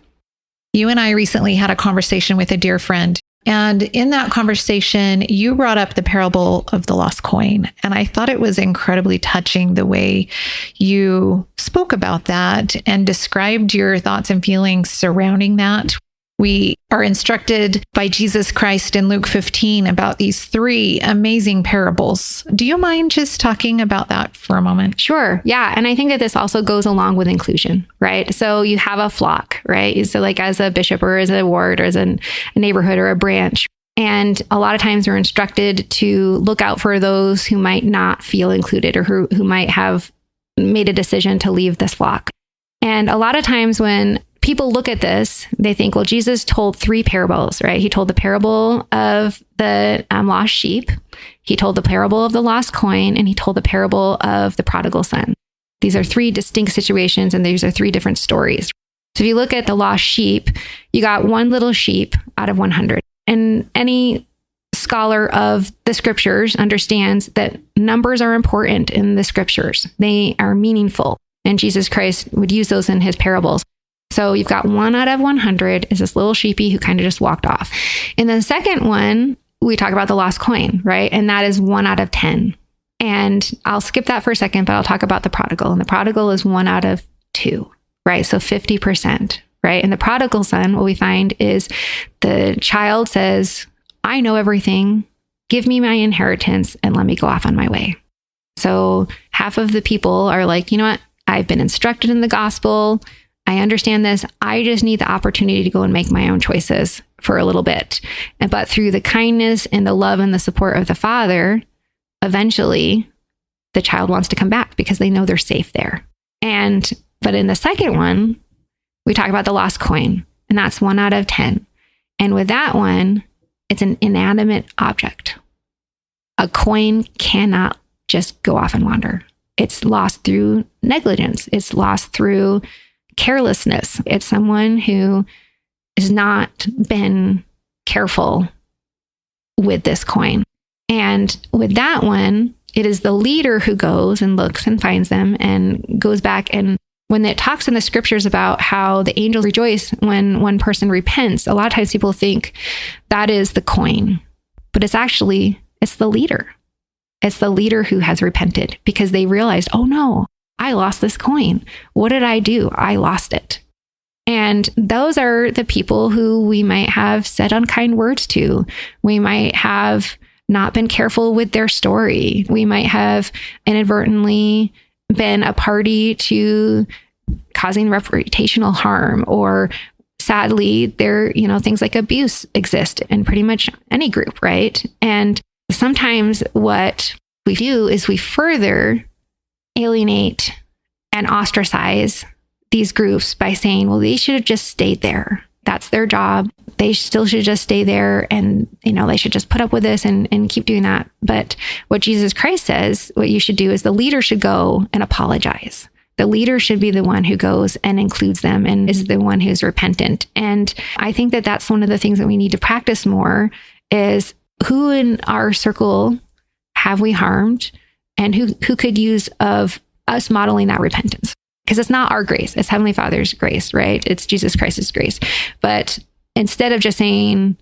You and I recently had a conversation with a dear friend. And in that conversation, you brought up the parable of the lost coin. And I thought it was incredibly touching the way you spoke about that and described your thoughts and feelings surrounding that. We are instructed by Jesus Christ in Luke 15 about these 3 amazing parables. Do you mind just talking about that for a moment? Sure. Yeah. And I think that this also goes along with inclusion, right? So you have a flock, right? So like as a bishop or as a ward or as a neighborhood or a branch. And a lot of times we're instructed to look out for those who might not feel included or who might have made a decision to leave this flock. And a lot of times when people look at this, they think, well, Jesus told 3 parables, right? He told the parable of the lost sheep. He told the parable of the lost coin, and he told the parable of the prodigal son. These are 3 distinct situations, and these are 3 different stories. So if you look at the lost sheep, you got one little sheep out of 100. And any scholar of the scriptures understands that numbers are important in the scriptures. They are meaningful. And Jesus Christ would use those in his parables. So you've got 1 out of 100 is this little sheepy who kind of just walked off. And then the second one, we talk about the lost coin, right? And that is 1 out of 10. And I'll skip that for a second, but I'll talk about the prodigal. And the prodigal is 1 out of 2, right? So 50%, right? And the prodigal son, what we find is the child says, I know everything. Give me my inheritance and let me go off on my way. So half of the people are like, you know what? I've been instructed in the gospel. I understand this. I just need the opportunity to go and make my own choices for a little bit. But through the kindness and the love and the support of the father, eventually the child wants to come back because they know they're safe there. But in the second one, we talk about the lost coin, and that's 1 out of 10. And with that one, it's an inanimate object. A coin cannot just go off and wander. It's lost through negligence. It's lost through carelessness. It's someone who has not been careful with this coin. And with that one, it is the leader who goes and looks and finds them and goes back. And when it talks in the scriptures about how the angels rejoice when one person repents, a lot of times people think that is the coin, but it's the leader. It's the leader who has repented because they realized, oh no, I lost this coin. What did I do? I lost it. And those are the people who we might have said unkind words to. We might have not been careful with their story. We might have inadvertently been a party to causing reputational harm or sadly, there, things like abuse exist in pretty much any group, right? And sometimes what we do is we further alienate and ostracize these groups by saying, well, they should have just stayed there. That's their job. They still should just stay there, and they should just put up with this and keep doing that. But what Jesus Christ says, what you should do is the leader should go and apologize. The leader should be the one who goes and includes them and is the one who's repentant. And I think that that's one of the things that we need to practice more is who in our circle have we harmed, and who could use of us modeling that repentance. Because it's not our grace, it's Heavenly Father's grace, right? It's Jesus Christ's grace. But instead of just saying,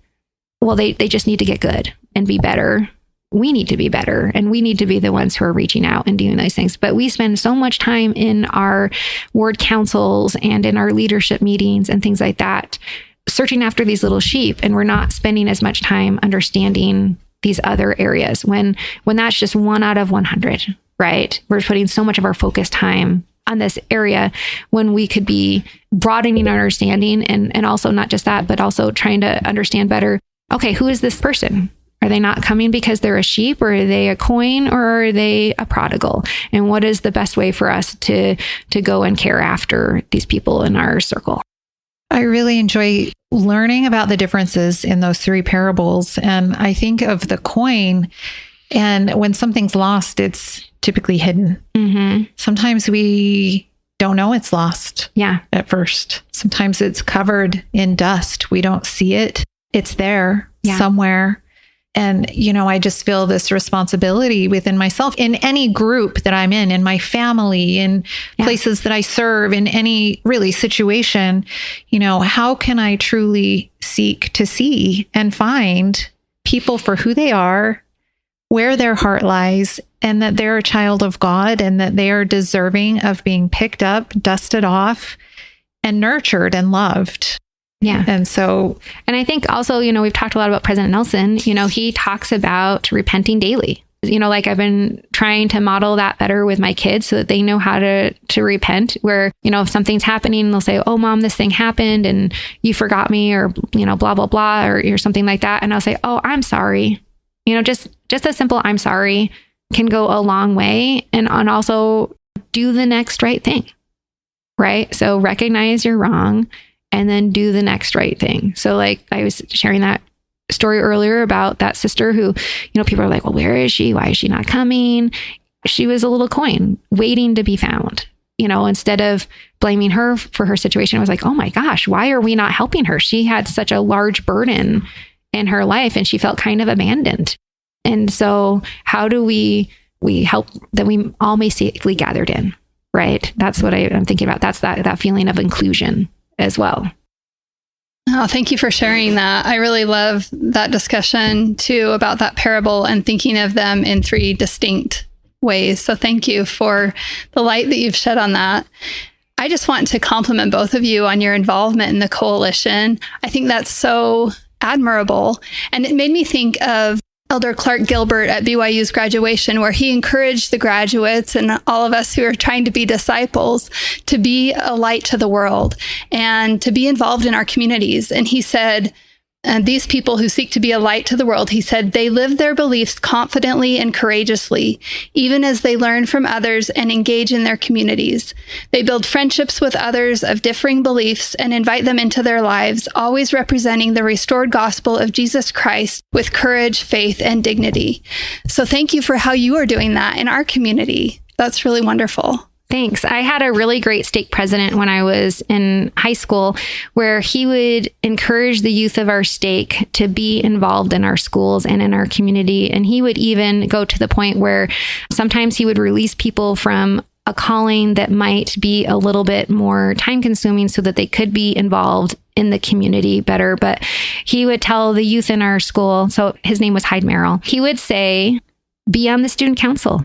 well, they just need to get good and be better, we need to be better, and we need to be the ones who are reaching out and doing those things. But we spend so much time in our ward councils and in our leadership meetings and things like that, searching after these little sheep, and we're not spending as much time understanding these other areas when that's just 1 out of 100, right? We're putting so much of our focused time on this area when we could be broadening our understanding, and also not just that, but also trying to understand better, okay, who is this person? Are they not coming because they're a sheep, or are they a coin, or are they a prodigal? And what is the best way for us to go and care after these people in our circle? I really enjoy learning about the differences in those 3 parables. And I think of the coin, and when something's lost, it's typically hidden. Mm-hmm. Sometimes we don't know it's lost at first. Sometimes it's covered in dust. We don't see it. It's there somewhere. And, I just feel this responsibility within myself in any group that I'm in my family, in places that I serve, in any really situation. How can I truly seek to see and find people for who they are, where their heart lies, and that they're a child of God, and that they are deserving of being picked up, dusted off, and nurtured and loved. Yeah. And I think also, we've talked a lot about President Nelson. He talks about repenting daily. Like I've been trying to model that better with my kids so that they know how to repent, where, if something's happening, they'll say, oh, Mom, this thing happened and you forgot me, or, blah, blah, blah, or something like that. And I'll say, oh, I'm sorry. Just a simple I'm sorry can go a long way, and also do the next right thing, right? So recognize you're wrong and then do the next right thing. So like I was sharing that story earlier about that sister who, people are like, well, where is she? Why is she not coming? She was a little coin waiting to be found. Instead of blaming her for her situation, I was like, oh my gosh, why are we not helping her? She had such a large burden in her life, and she felt kind of abandoned. And so how do we help that we all may safely gathered in, right? That's what I'm thinking about. That's that feeling of inclusion as well. Oh, thank you for sharing that. I really love that discussion too about that parable and thinking of them in 3 distinct ways. So thank you for the light that you've shed on that. I just want to compliment both of you on your involvement in the coalition. I think that's so admirable. And it made me think of Elder Clark Gilbert at BYU's graduation, where he encouraged the graduates and all of us who are trying to be disciples to be a light to the world and to be involved in our communities. And he said, and these people who seek to be a light to the world, he said, they live their beliefs confidently and courageously, even as they learn from others and engage in their communities. They build friendships with others of differing beliefs and invite them into their lives, always representing the restored gospel of Jesus Christ with courage, faith, and dignity. So thank you for how you are doing that in our community. That's really wonderful. Thanks. I had a really great stake president when I was in high school, where he would encourage the youth of our stake to be involved in our schools and in our community. And he would even go to the point where sometimes he would release people from a calling that might be a little bit more time consuming so that they could be involved in the community better. But he would tell the youth in our school, so his name was Hyde Merrill, he would say, be on the student council.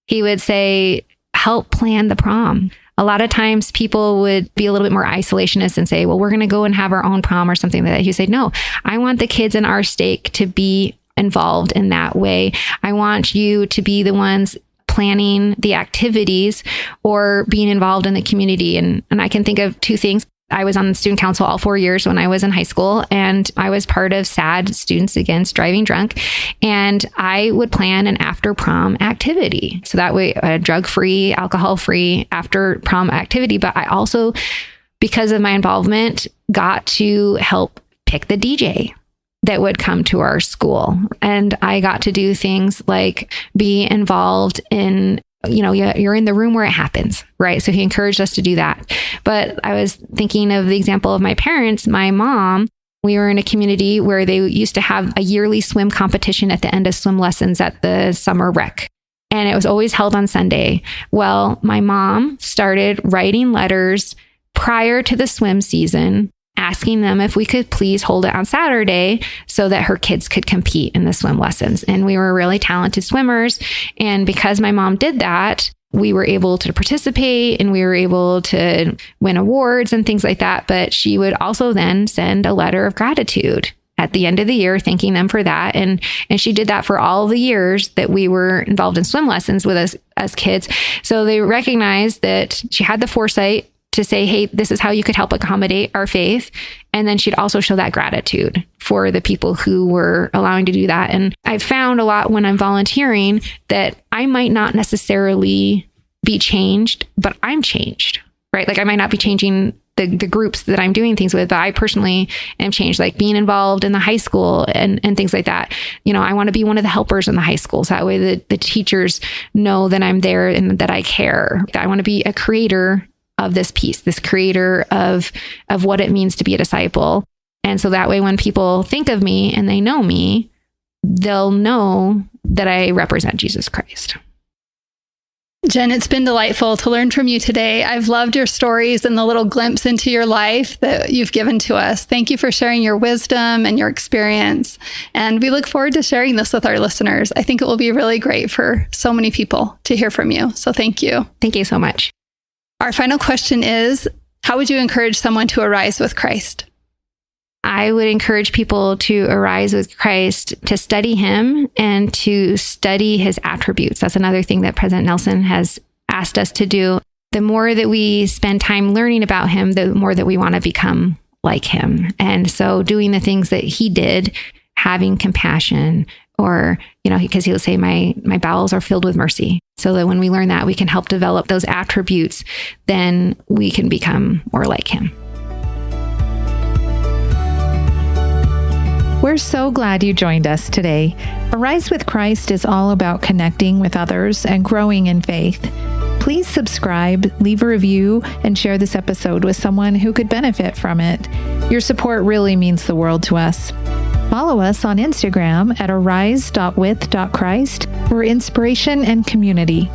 He would say, help plan the prom. A lot of times people would be a little bit more isolationist and say, well, we're going to go and have our own prom or something like that. He would say, no, I want the kids in our stake to be involved in that way. I want you to be the ones planning the activities or being involved in the community. And I can think of 2 things. I was on the student council all 4 years when I was in high school, and I was part of SAD, Students Against Driving Drunk. And I would plan an after prom activity. So that way, drug-free, alcohol-free after prom activity. But I also, because of my involvement, got to help pick the DJ that would come to our school. And I got to do things like be involved in, you're in the room where it happens, right? So he encouraged us to do that. But I was thinking of the example of my parents. My mom, we were in a community where they used to have a yearly swim competition at the end of swim lessons at the summer rec. And it was always held on Sunday. Well, my mom started writing letters prior to the swim season, asking them if we could please hold it on Saturday so that her kids could compete in the swim lessons. And we were really talented swimmers. And because my mom did that, we were able to participate and we were able to win awards and things like that. But she would also then send a letter of gratitude at the end of the year, thanking them for that. And she did that for all the years that we were involved in swim lessons with us as kids. So they recognized that she had the foresight to say, hey, this is how you could help accommodate our faith. And then she'd also show that gratitude for the people who were allowing to do that. And I've found a lot when I'm volunteering that I might not necessarily be changed, but I'm changed, right? Like I might not be changing the groups that I'm doing things with, but I personally am changed, like being involved in the high school and things like that. I want to be one of the helpers in the high schools. That way the teachers know that I'm there and that I care. I want to be a creator of this piece, this creator of what it means to be a disciple. And so that way, when people think of me and they know me, they'll know that I represent Jesus Christ. Jen, it's been delightful to learn from you today. I've loved your stories and the little glimpse into your life that you've given to us. Thank you for sharing your wisdom and your experience. And we look forward to sharing this with our listeners. I think it will be really great for so many people to hear from you. So thank you. Thank you so much. Our final question is, how would you encourage someone to arise with Christ? I would encourage people to arise with Christ, to study him and to study his attributes. That's another thing that President Nelson has asked us to do. The more that we spend time learning about him, the more that we want to become like him. And so doing the things that he did, having compassion, or, because he'll say, my bowels are filled with mercy. So that when we learn that, we can help develop those attributes, then we can become more like him. We're so glad you joined us today. Arise with Christ is all about connecting with others and growing in faith. Please subscribe, leave a review, and share this episode with someone who could benefit from it. Your support really means the world to us. Follow us on Instagram at arise.with.christ for inspiration and community.